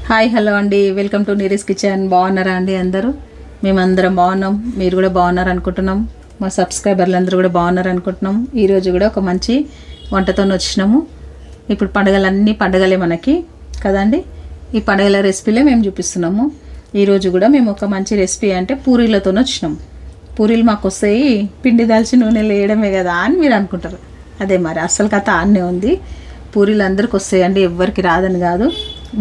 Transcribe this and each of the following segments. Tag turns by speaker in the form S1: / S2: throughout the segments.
S1: Hi hello అండి, welcome to నీరీస్ kitchen. బాగున్నారా అండి అందరూ? మేమందరం బాగున్నాం, మీరు కూడా బాగున్నారు అనుకుంటున్నాం. మా సబ్స్క్రైబర్లు అందరూ కూడా బాగున్నారు అనుకుంటున్నాం. ఈరోజు కూడా ఒక మంచి వంటతో వచ్చినాము. ఇప్పుడు పండగలే మనకి కదండి. ఈ పండగల రెసిపీలే మేము చూపిస్తున్నాము. ఈరోజు కూడా మేము ఒక మంచి రెసిపీ అంటే పూరీలతో వచ్చినాము. పూరీలు మాకు వస్తాయి, పిండి దాల్చి నూనెలు వేయడమే కదా అని మీరు అనుకుంటారు. అదే మరి అసలు కథ ఆన్నే ఉంది. పూరీలు అందరికి వస్తాయండి, ఎవ్వరికి రాదని కాదు.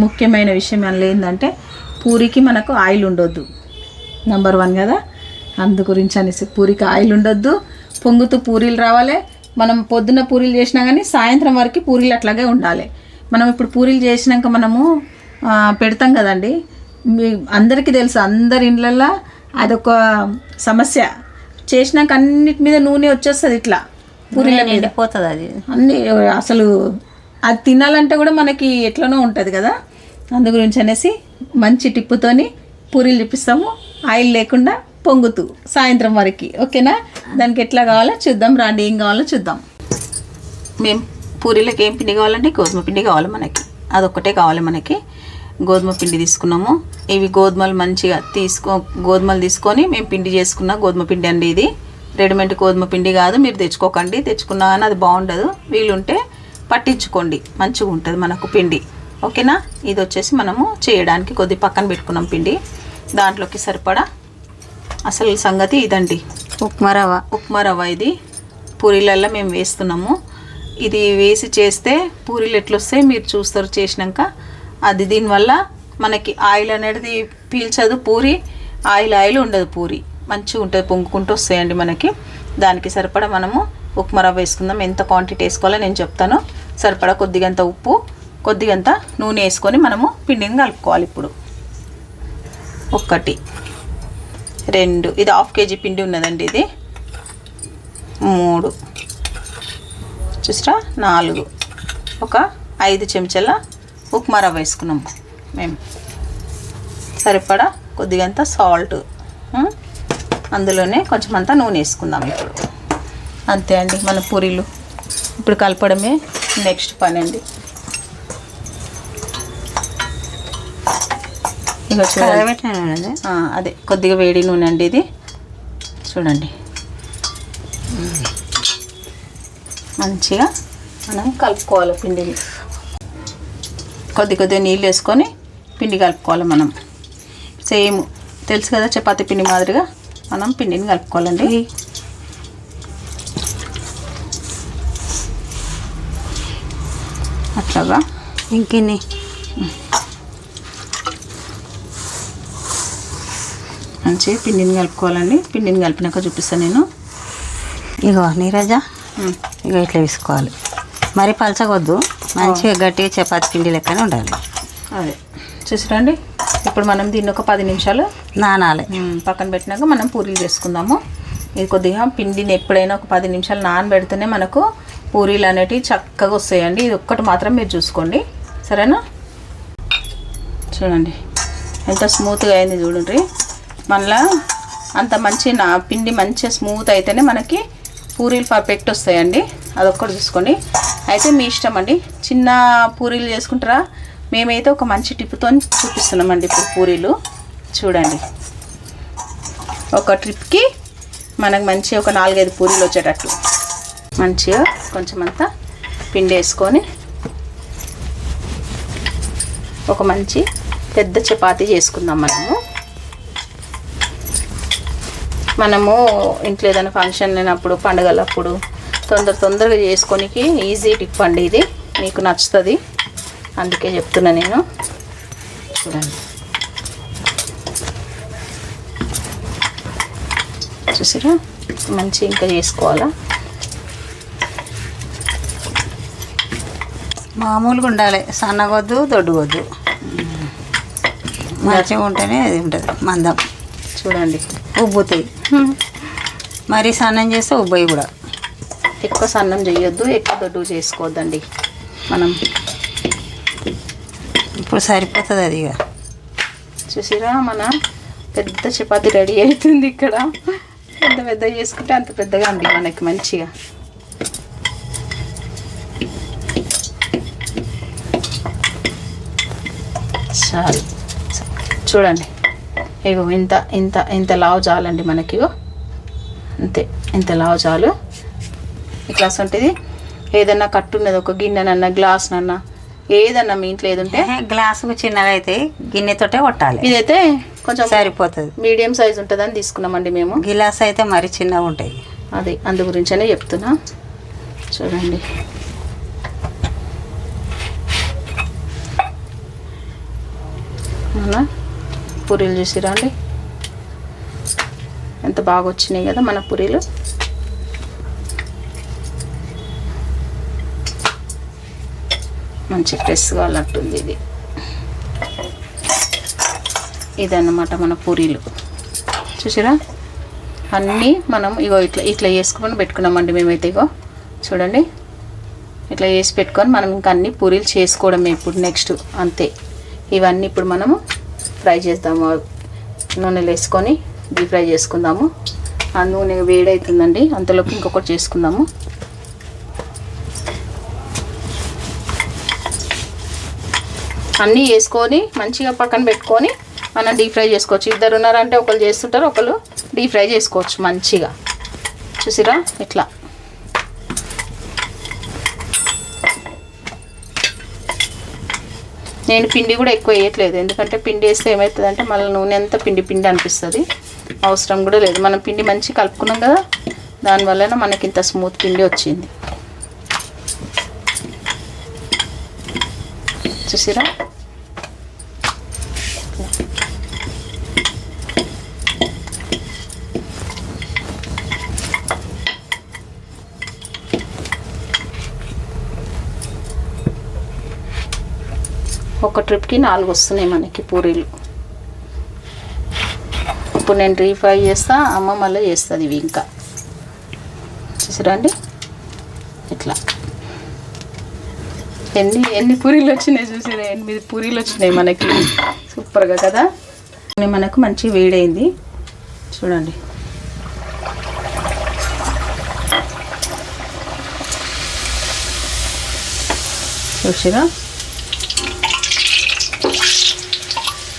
S1: ముఖ్యమైన విషయం అందులో ఏంటంటే పూరికి మనకు ఆయిల్ ఉండొద్దు, నెంబర్ 1 కదా. అందు గురించి అనేసి పూరికి ఆయిల్ ఉండొద్దు, పొంగుతూ పూరీలు రావాలి. మనం పొద్దున్న పూరీలు చేసినా కానీ సాయంత్రం వరకు పూరీలు అట్లాగే ఉండాలి. మనం ఇప్పుడు పూరీలు చేసినాక మనము పెడతాం కదండి, మీ అందరికీ తెలుసు, అందరి ఇళ్ళల్లో అదొక సమస్య. చేసినాక అన్నిటి మీద నూనె వచ్చేస్తుంది, ఇట్లా పూరీల మీద
S2: పోతుంది. అది
S1: అన్నీ అసలు అది తినాలంటే కూడా మనకి ఎట్లనో ఉంటుంది కదా. అందు గురించి అనేసి మంచి టిప్పుతోని పూరీలు చూపిస్తాము, ఆయిల్ లేకుండా పొంగుతూ సాయంత్రం వరకు. ఓకేనా? దానికి ఎట్లా కావాలో చూద్దాం రండి. ఏం కావాలో చూద్దాం. మేము పూరీలకు ఏం పిండి కావాలంటే గోధుమ పిండి కావాలి మనకి, అదొక్కటే కావాలి మనకి. గోధుమ పిండి తీసుకున్నాము. ఇవి గోధుమలు మంచిగా గోధుమలు తీసుకొని మేము పిండి చేసుకున్న గోధుమ పిండి అండి. ఇది రెడీమేడ్ గోధుమ పిండి కాదు, మీరు తెచ్చుకోకండి. తెచ్చుకున్నా కానీ అది బాగుండదు, వీలుంటే పట్టించుకోండి, మంచిగా ఉంటుంది మనకు పిండి. ఓకేనా? ఇది వచ్చేసి మనము చేయడానికి కొద్ది పక్కన పెట్టుకున్నాం పిండి. దాంట్లోకి సరిపడా అసలు సంగతి ఇదండి, ఉప్మా రవ్వ. ఇది పూరీలల్లో మేము వేస్తున్నాము. ఇది వేసి చేస్తే పూరీలు ఎట్లొస్తాయి మీరు చూస్తారు చేసినాక. అది దీనివల్ల మనకి ఆయిల్ అనేది పీల్చదు, పూరి ఆయిల్ ఉండదు, పూరి మంచిగా ఉంటుంది, పొంగుకుంటూ వస్తాయండి మనకి. దానికి సరిపడా మనము ఉప్మా రవ్వ వేసుకుందాం. ఎంత క్వాంటిటీ వేసుకోవాలో నేను చెప్తాను. సరిపడా కొద్దిగంత ఉప్పు, కొద్దిగంత నూనె వేసుకొని మనము పిండిని కలుపుకోవాలి. ఇప్పుడు 1 2 ఇది 1/2 kg పిండి ఉన్నదండి. ఇది 3 చూసారా, 4 ఒక 5 చెంచాల ఉప్మా రవ్వ వేసుకున్నాము మేము. సరిపడా కొద్దిగంత సాల్ట్, అందులోనే కొంచెం అంతా నూనె వేసుకుందాం ఇప్పుడు. అంతే అండి, మన పూరీలు ఇప్పుడు కలపడమే నెక్స్ట్ పని అండి. ఇక చూడండి, అదే కొద్దిగా వేడి నూనె అండి ఇది. చూడండి, మంచిగా మనం కలుపుకోవాలి పిండిని. కొద్దిగా నీళ్ళు వేసుకొని పిండి కలుపుకోవాలి మనం. సేమ్ తెలుసు కదా, చపాతీ పిండి మాదిరిగా మనం పిండిని కలుపుకోవాలండి. అట్లాగా
S2: ఇంకెన్ని
S1: మంచిగా పిండిని కలుపుకోవాలండి. పిండిని కలిపినాక చూపిస్తాను నేను.
S2: ఇగో నీరజ, ఇగో ఇట్లా వేసుకోవాలి. మరి పలచగొద్దు, మంచిగా గట్టిగా చపాతి పిండి లెక్కనే ఉండాలి.
S1: అదే చూసిరండి. ఇప్పుడు మనం దీన్ని ఒక 10 నిమిషాలు
S2: నానాలి.
S1: పక్కన పెట్టినాక మనం పూరీలు చేసుకుందాము. ఇది కొద్దిగా పిండిని ఎప్పుడైనా ఒక 10 నిమిషాలు నానబెడితేనే మనకు పూరీలు అనేటివి చక్కగా వస్తాయండి. ఇది ఒక్కటి మాత్రం మీరు చూసుకోండి, సరేనా? చూడండి ఎంత స్మూత్గా అయింది చూడండి. మళ్ళీ అంత మంచి పిండి మంచిగా స్మూత్ అయితేనే మనకి పూరీలు పర్ఫెక్ట్ వస్తాయండి. అదొక్కటి చూసుకోండి. అయితే మీ ఇష్టం అండి, చిన్న పూరీలు చేసుకుంటారా? మేమైతే ఒక మంచి టిప్పుతో చూపిస్తున్నామండి ఇప్పుడు పూరీలు. చూడండి, ఒక ట్రిప్కి మనకు మంచిగా ఒక 4-5 పూరీలు వచ్చేటట్లు మంచిగా కొంచెం అంతా పిండి వేసుకొని ఒక మంచి పెద్ద చపాతీ చేసుకుందాం. మనము ఇంట్లో ఏదైనా ఫంక్షన్ లేనప్పుడు, పండుగలప్పుడు తొందరగా చేసుకోనికి ఈజీ టిప్ అండి ఇది. మీకు నచ్చుతుంది, అందుకే చెప్తున్నా నేను. చూడండి, చూసారా, మంచి ఇంకా చేసుకోవాలా.
S2: మామూలుగా ఉండాలి, సన్నగొద్దు, దొడ్డుగొద్దు, మంచిగా ఉంటేనే అది ఉంటుంది మందం.
S1: చూడండి,
S2: ఉబ్బుతాయి. మరి సన్నం చేస్తే ఉబ్బయి కూడా.
S1: ఎక్కువ సన్నం చేయొద్దు, ఎక్కువ దొడ్డు చేసుకోవద్దండి మనం.
S2: ఇప్పుడు సరిపోతుంది అది. ఇక
S1: చూసిరా, మన పెద్ద చపాతీ రెడీ అవుతుంది. ఇక్కడ ఎంత పెద్దగా చేసుకుంటే అంత పెద్దగా అండి మనకి మంచిగా. చాలు. చూడండి ఇగో ఇంత ఇంత ఇంత లావు చాలండి మనకి. ఇగో అంతే, ఇంత లావు చాలు. ఈ గ్లాస్ ఉంటుంది. ఏదన్నా కట్టు ఉన్నది, ఒక గిన్నెనన్నా గ్లాస్నన్నా ఏదన్నా మీ ఇంట్లో ఏదుంటే.
S2: గ్లాసు చిన్నగా అయితే గిన్నెతోటే కొట్టాలి.
S1: ఇదైతే కొంచెం
S2: సరిపోతుంది.
S1: మీడియం సైజ్ ఉంటుందని తీసుకున్నామండి మేము.
S2: గిలాస్ అయితే మరి చిన్నగా ఉంటాయి.
S1: అది అందు గురించనే చెప్తున్నా. చూడండి మన పూరీలు చూసిరా అండి, ఎంత బాగా వచ్చినాయి కదా మన పూరీలు. మంచి ఫ్రెష్గా అన్నట్టుంది ఇది. ఇదన్నమాట మన పూరీలు. చూసిరా అన్నీ మనం ఇగో ఇట్లా ఇట్లా వేసుకొని పెట్టుకున్నామండి మేమైతే. ఇగో చూడండి ఇట్లా వేసి పెట్టుకొని మనం ఇంకా అన్ని పూరీలు చేసుకోవడమే ఇప్పుడు నెక్స్ట్. అంతే, ఇవన్నీ ఇప్పుడు మనము ఫ్రై చేద్దాము. నూనెలో వేసుకొని డీప్ ఫ్రై చేసుకుందాము. ఆ నూనె వేడవుతుందండి, అంతలోపు ఇంకొకటి చేసుకుందాము. అన్నీ వేసుకొని మంచిగా పక్కన పెట్టుకొని మనం డీప్ ఫ్రై చేసుకోవచ్చు. ఇద్దరు ఉన్నారంటే ఒకళ్ళు చేస్తుంటారు, ఒకళ్ళు డీప్ ఫ్రై చేసుకోవచ్చు మంచిగా. చూసిరా ఇట్లా. నేను పిండి కూడా ఎక్కువ వేయట్లేదు, ఎందుకంటే పిండి వేస్తే ఏమవుతుందంటే మళ్ళీ నూనె అంతా పిండి పిండి అనిపిస్తుంది. అవసరం కూడా లేదు, మనం పిండి మంచిగా కలుపుకున్నాం కదా, దానివల్ల మనకి ఇంత స్మూత్ పిండి వచ్చింది. చూసిరా ఒక ట్రిప్కి 4 వస్తున్నాయి మనకి పూరీలు. ఇప్పుడు నేను డీప్ ఫ్రై చేస్తా, అమ్మ మళ్ళీ చేస్తుంది ఇవి. ఇంకా చూసిరా అండి ఇట్లా ఎన్ని పూరీలు వచ్చినాయి చూసిరా. 8 పూరీలు వచ్చినాయి మనకి, సూపర్గా కదా. మనకు మంచి వేడైంది చూడండి. చూసిరా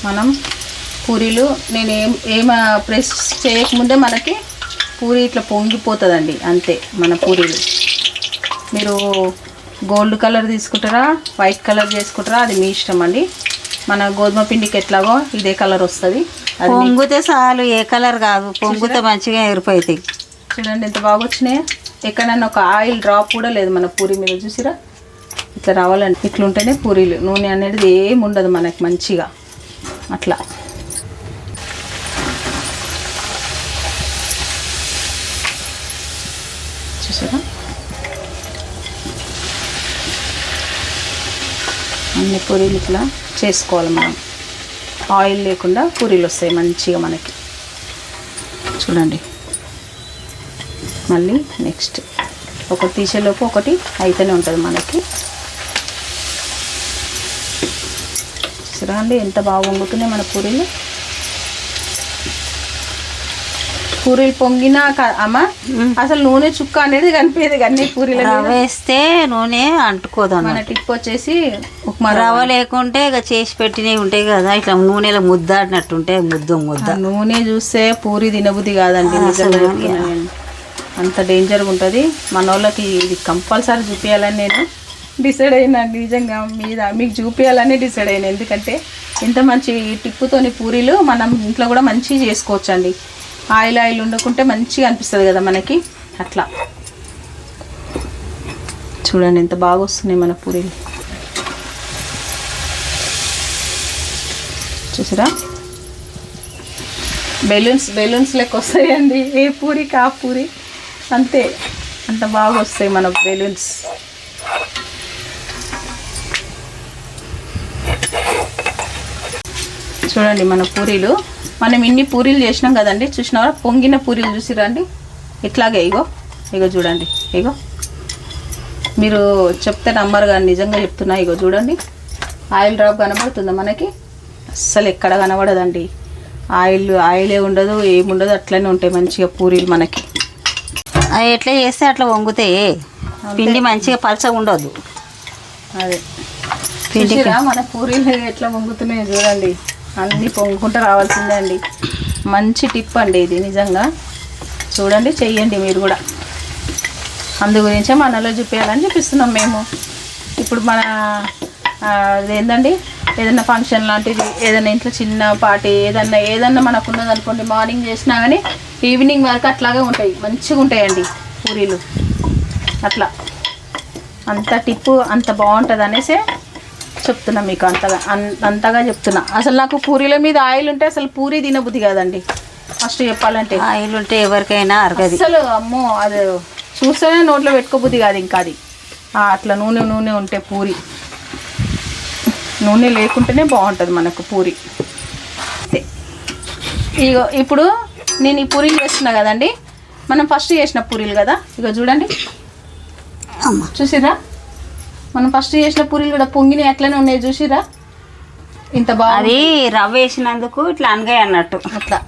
S1: మనం పూరీలు నేను ఏం ప్రెస్ చేయకముందే మనకి పూరీ ఇట్లా పొంగిపోతుందండి. అంతే మన పూరీలు. మీరు గోల్డ్ కలర్ తీసుకుంటారా, వైట్ కలర్ చేసుకుంటారా, అది మీ ఇష్టం అండి. మన గోధుమ పిండికి ఎట్లాగో ఇదే కలర్ వస్తుంది. అది
S2: పొంగితే చాలు, ఏ కలర్ కాదు, పొంగితే మంచిగా ఎరిపోతాయి.
S1: చూడండి ఎంత బాగా వచ్చినాయి. ఎక్కడన్నా ఒక ఆయిల్ డ్రాప్ కూడా లేదు మన పూరీ మీద. చూసిరా ఇట్లా రావాలండి. ఇట్లుంటేనే పూరీలు, నూనె అనేది ఏమి ఉండదు మనకి మంచిగా అట్లా. చూసారా అన్ని పూరీలు ఇట్లా చేసుకోవాలి మనం. ఆయిల్ లేకుండా పూరీలు వస్తాయి మంచిగా మనకి. చూడండి మళ్ళీ నెక్స్ట్ ఒకటి తీసేలోపు ఒకటి అయితేనే ఉంటుంది మనకి. చూసారా అండి ఎంత బాగా వంగుతున్నాయి మన పూరీలు. పూరీలు పొంగినా అమ్మ అసలు నూనె చుక్క అనేది కనిపించేది అన్ని పూరీలు.
S2: రవ్వ వేస్తే నూనె అంటుకోదు.
S1: మన టిప్ వచ్చేసి ఉప్మా
S2: రవ్వ లేకుంటే ఇక చేసి పెట్టినవి ఉంటాయి కదా, ఇట్లా నూనెలో ముద్దాడినట్టుంటే ముద్ద
S1: నూనె చూస్తే పూరి తినబుద్ధి కాదండి. నిజంగా అంత డేంజర్గా ఉంటుంది. మన వాళ్ళకి ఇది కంపల్సరీ చూపించాలని నేను డిసైడ్ అయినా. నిజంగా మీకు చూపించాలని డిసైడ్ అయినా. ఎందుకంటే ఎంత మంచి టిప్పుతోని పూరీలు మనం ఇంట్లో కూడా మంచిగా చేసుకోవచ్చు అండి. ఆయిల్ ఉండకుంటే మంచిగా అనిపిస్తుంది కదా మనకి అట్లా. చూడండి ఎంత బాగా వస్తున్నాయి మన పూరీలు. చూసారా బెలూన్స్ లెక్క వస్తాయండి. ఏ పూరికి ఆ పూరి అంతే, అంత బాగా వస్తాయి మన బెలూన్స్. చూడండి మన పూరీలు. మనం ఇన్ని పూరీలు చేసినాం కదండి. చూసినారా పొంగిన పూరీలు చూసిరా అండి ఇట్లాగే. ఇగో చూడండి. మీరు చెప్తే నమ్మరు కానీ నిజంగా చెప్తున్నా. ఇగో చూడండి ఆయిల్ డ్రాప్ కనబడుతుందా మనకి? అస్సలు ఎక్కడ కనబడదండి. ఆయిలే ఉండదు, ఏముండదు, అట్లనే ఉంటాయి మంచిగా పూరీలు మనకి.
S2: అవి ఎట్లా చేస్తే అట్లా వంగుతాయి. పిండి మంచిగా పలచగా ఉండదు.
S1: అదే చూసిరా మన పూరీలు ఎట్లా పొంగుతున్నాయో చూడండి. అన్నీ పొంగుకుంటూ రావాల్సిందే అండి. మంచి టిప్ అండి ఇది నిజంగా. చూడండి, చెయ్యండి మీరు కూడా. అందు గురించే మనలో చూపించాలని చూపిస్తున్నాం మేము. ఇప్పుడు మన ఏంటండి, ఏదైనా ఫంక్షన్ లాంటిది, ఏదైనా ఇంట్లో చిన్న పార్టీ ఏదన్నా మనకు ఉన్నదనుకోండి, మార్నింగ్ చేసినా కానీ ఈవినింగ్ వరకు అట్లాగే ఉంటాయి, మంచిగా ఉంటాయండి పూరీలు. అట్లా అంత టిప్పు అంత బాగుంటుంది అనేసి చెప్తున్నా మీకు. అంతగా చెప్తున్నా. అసలు నాకు పూరీల మీద ఆయిల్ ఉంటే అసలు పూరీ తినబుద్ధి కాదండి. ఫస్ట్ చెప్పాలంటే
S2: ఆయిల్ ఉంటే ఎవరికైనా అరగదు
S1: అసలు. అమ్మో, అది చూస్తేనే నోట్లో పెట్టుకోబుద్ధి కాదు ఇంకా. అది అట్లా నూనె ఉంటే పూరి, నూనె లేకుంటేనే బాగుంటుంది మనకు పూరి. ఇగో ఇప్పుడు నేను ఈ పూరీలు చేస్తున్నా కదండి. మనం ఫస్ట్ చేసిన పూరీలు కదా, ఇగో చూడండి. చూసిరా, మనం ఫస్ట్ చేసిన పూరీలు కూడా పొంగినాయి, అట్లనే ఉన్నాయి. చూసిరా ఇంత బాగా.
S2: అది రవ్వ వేసినందుకు ఇట్లా అనగాయి అన్నట్టు.
S1: అట్లా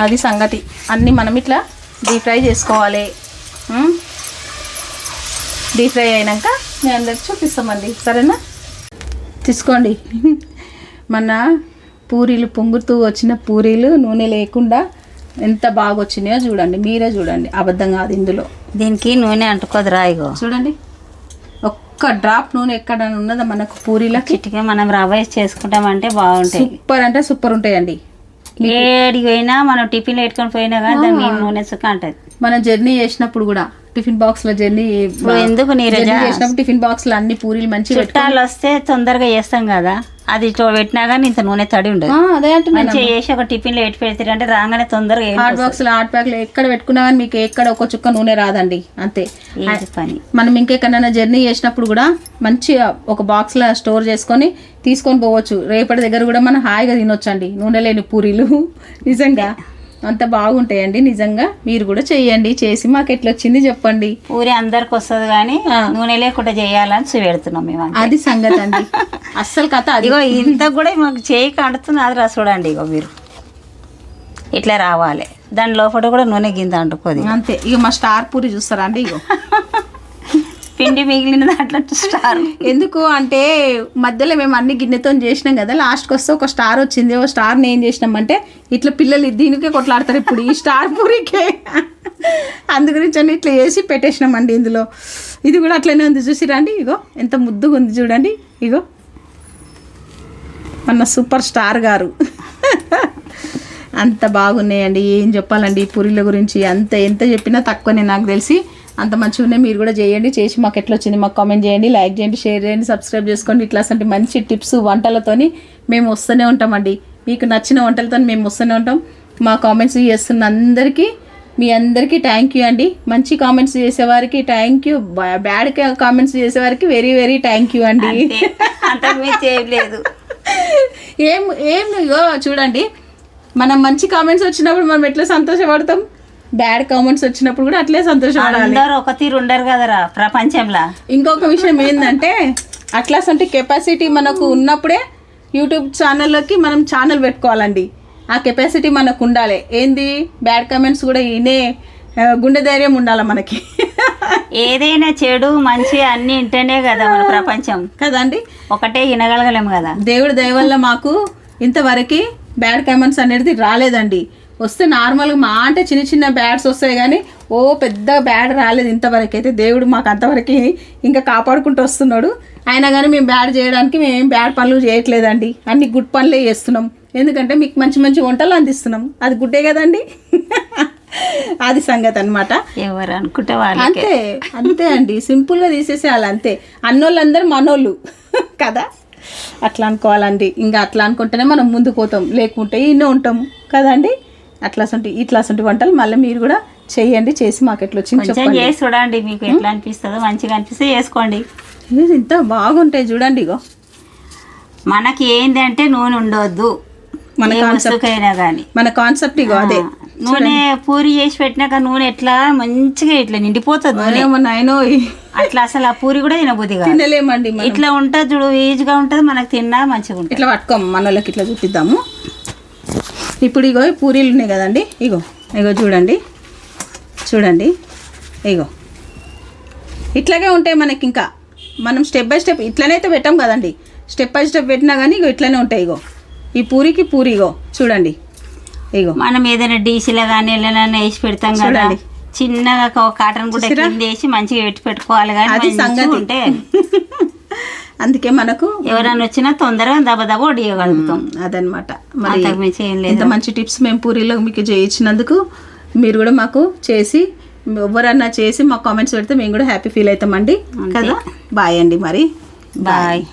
S1: అది సంగతి. అన్నీ మనం ఇట్లా డీప్ ఫ్రై చేసుకోవాలి. డీప్ ఫ్రై అయినాక మేము అందరికి చూపిస్తామండి, సరేనా? తీసుకోండి. మన పూరీలు పొంగుతూ వచ్చిన పూరీలు నూనె లేకుండా ఎంత బాగా వచ్చినాయో చూడండి, మీరే చూడండి. అబద్ధం కాదు ఇందులో.
S2: దీనికి నూనె అంటుకోదు రాయిగో.
S1: చూడండి, ఒక్క డ్రాప్ నూనె ఎక్కడ ఉన్నదా మనకు పూరీలకి.
S2: చిటికే మనం రవ్వ వేసి చేసుకుంటామంటే బాగుంటాయి.
S1: సూపర్ అంటే సూపర్ ఉంటాయండి.
S2: ఏడికి పోయినా మనం టిఫిన్లో పెట్టుకొని పోయినా కానీ దాని మీద నూనె సుక్క అంటది.
S1: మనం జర్నీ చేసినప్పుడు కూడా టిఫిన్ బాక్స్ లో
S2: ఎందుకు నీరజ
S1: చేసినప్పుడు టిఫిన్ బాక్స్ లో అన్ని పూరీలు మంచిగా
S2: చుట్టాలు వస్తే తొందరగా చేస్తాం కదా, అది ఇట్లా పెట్టినా కానీ ఇంత నూనె తడి ఉండదు.
S1: అదే అంటే
S2: మంచిగా చేసి ఒక టిఫిన్ లో ఎట్టి పెడతారు అంటే రాగానే తొందరగా
S1: హాట్ బాక్స్ లో హాట్ ప్యాక్ లో ఎక్కడ పెట్టుకున్నా కానీ మీకు ఎక్కడ ఒక చుక్క నూనె రాదండి. అంతే
S2: పని.
S1: మనం ఇంకెక్కడైనా జర్నీ చేసినప్పుడు కూడా మంచిగా ఒక బాక్స్ లో స్టోర్ చేసుకొని తీసుకొని పోవచ్చు. రేపటి దగ్గర కూడా మనం హాయిగా తినొచ్చండి నూనె లేని పూరీలు. నిజంగా అంత బాగుంటాయండి. నిజంగా మీరు కూడా చెయ్యండి. చేసి మాకు ఎట్లా వచ్చింది చెప్పండి.
S2: పూరి అందరికి వస్తుంది కానీ నూనె లేకుండా చేయాలని చూపెడుతున్నాం మేము.
S1: అది సంగతి అండి. అస్సలు కథ.
S2: ఇగో ఇంత కూడా మాకు చేయి కంటుతుంది. అది రా చూడండి, ఇగో మీరు ఇట్లా రావాలి. దాని లోపల కూడా నూనె గింజ అంటుకోదు.
S1: అంతే. ఇక మా స్టార్ పూరి చూస్తారా అండి? ఇగో
S2: పిండి మిగిలిన దాంట్లో స్టార్.
S1: ఎందుకు అంటే మధ్యలో మేము అన్ని గిన్నెతో చేసినాం కదా, లాస్ట్కి వస్తే ఒక స్టార్ వచ్చింది. ఒక స్టార్ని ఏం చేసినామంటే ఇట్లా పిల్లలు దీనికే కొట్లాడతారు ఇప్పుడు ఈ స్టార్ పూరికే. అందు గురించి అని ఇట్లా వేసి పెట్టేసినామండి ఇందులో. ఇది కూడా అట్లనే ఉంది, చూసిరా అండి? ఇగో ఎంత ముద్దుగా ఉంది చూడండి. ఇగో మన సూపర్ స్టార్ గారు. అంత బాగున్నాయండి. ఏం చెప్పాలండి ఈ పూరీల గురించి. ఎంత చెప్పినా తక్కువనే నాకు తెలిసి. అంత మంచిగా ఉన్నాయి. మీరు కూడా చేయండి. చేసి మాకు ఎట్లా వచ్చింది మాకు కామెంట్ చేయండి, లైక్ చేయండి, షేర్ చేయండి, సబ్స్క్రైబ్ చేసుకోండి. ఇట్లా అంటే మంచి టిప్స్ వంటలతోని మేము వస్తూనే ఉంటామండి. మీకు నచ్చిన వంటలతో మేము వస్తూనే ఉంటాం. మా కామెంట్స్ చేస్తున్న అందరికీ మీ అందరికీ థ్యాంక్ యూ అండి. మంచి కామెంట్స్ చేసేవారికి థ్యాంక్ యూ, బ్యాడ్ కామెంట్స్ చేసేవారికి వెరీ వెరీ థ్యాంక్ యూ అండి.
S2: చేయలేదు
S1: ఏం చూడండి, మనం మంచి కామెంట్స్ వచ్చినప్పుడు మనం ఎట్లా సంతోషపడతాం, బ్యాడ్ కామెంట్స్ వచ్చినప్పుడు కూడా అట్లే సంతోషపడాలి.
S2: ఒక తీరు ఉండరు కదరా ప్రపంచంలో.
S1: ఇంకొక విషయం ఏంటంటే అట్లా అంటే కెపాసిటీ మనకు ఉన్నప్పుడే యూట్యూబ్ ఛానల్లోకి మనం ఛానల్ పెట్టుకోవాలండి. ఆ కెపాసిటీ మనకు ఉండాలి. ఏంది బ్యాడ్ కామెంట్స్ కూడా వినే గుండె ధైర్యం ఉండాలి మనకి.
S2: ఏదైనా చెడు మంచి అన్ని ఇంటనే కదా మన ప్రపంచం కదండి. ఒకటే వినగలగలేము కదా.
S1: దేవుడి దయ వల్ల మాకు ఇంతవరకు బ్యాడ్ కామెంట్స్ అనేది రాలేదండి. వస్తే నార్మల్గా మా అంటే చిన్న చిన్న బ్యాడ్స్ వస్తాయి కానీ ఓ పెద్ద బ్యాడ్ రాలేదు ఇంతవరకు. అయితే దేవుడు మాకు అంతవరకు ఇంకా కాపాడుకుంటూ వస్తున్నాడు. అయినా కానీ మేము బ్యాడ్ చేయడానికి మేము బ్యాడ్ పనులు చేయట్లేదండి, అన్ని గుడ్ పనులే చేస్తున్నాం. ఎందుకంటే మీకు మంచి మంచి వంటలు అందిస్తున్నాం, అది గుడ్డే కదండి. అది సంగతి అనమాట.
S2: ఎవరు అనుకుంటే
S1: అంతే అంతే అండి, సింపుల్గా తీసేసేయాలి అంతే. అన్నోళ్ళందరూ మనోళ్ళు కదా, అట్లా అనుకోవాలండి. ఇంకా అట్లా అనుకుంటేనే మనం ముందుకు పోతాం, లేకుంటే ఇన్నో ఉంటాం కదండి. ఇట్లాంటి వంటలు మళ్ళీ మీరు కూడా చేయండి. చేసి మాకు ఎట్లా వచ్చింది చెప్పండి,
S2: చేసి చూడండి. మీకు ఎట్లా అనిపిస్తుందో, మంచిగా అనిపిస్తే చేసుకోండి.
S1: ఇంత బాగుంటాయి చూడండి. ఇగో
S2: మనకి ఏంటంటే నూనె ఉండవద్దు
S1: మన కాన్సెప్ట్ అయినా కానీ, మన కాన్సెప్ట్ ఇగో అదే.
S2: నూనె పూరి చేసి పెట్టినాక నూనె ఎట్లా మంచిగా ఇట్లా నిండిపోతుంది. అట్లా అసలు ఆ పూరి కూడా తినబుద్ది
S1: తినలేమండి.
S2: ఇట్లా ఉంటుంది చూడు, ఈజీగా ఉంటుంది, మనకు తిన్నా మంచిగా ఉంటుంది.
S1: ఇట్లా పట్టుకోము, మన వాళ్ళకి ఇట్లా చూపిద్దాము. ఇప్పుడు ఇగో పూరీలు ఉన్నాయి కదండి, ఇగో చూడండి ఇగో ఇట్లాగే ఉంటాయి మనకి. ఇంకా మనం స్టెప్ బై స్టెప్ ఇట్లనైతే పెట్టాం కదండి, స్టెప్ బై స్టెప్ పెట్టినా కానీ ఇగో ఇట్లనే ఉంటాయి. ఇగో ఈ పూరికి పూరి ఇగో చూడండి, ఇగో
S2: మనం ఏదైనా డీసీలో కానీ ఎల్లనైనా వేసి పెడతాం కదా,
S1: చూడండి.
S2: చిన్నగా కాటన్ గుడ్డ కింద వేసి మంచిగా పెట్టుకోవాలి కానీ
S1: అది సంగతి.
S2: ఉంటే
S1: అందుకే మనకు
S2: ఎవరైనా వచ్చినా తొందరగా దబదబ వడియగలుగుతాం.
S1: అదనమాట. మరి
S2: అంతకుమించి ఏం లేదు.
S1: ఇంత మంచి టిప్స్ మేము పూరీలో మీకు చేయించినందుకు మీరు కూడా మాకు చేసి ఎవరన్నా చేసి మాకు కామెంట్స్ పెడితే మేము కూడా హ్యాపీ ఫీల్ అవుతామండి కదా. బాయ్ అండి. మరి
S2: బాయ్.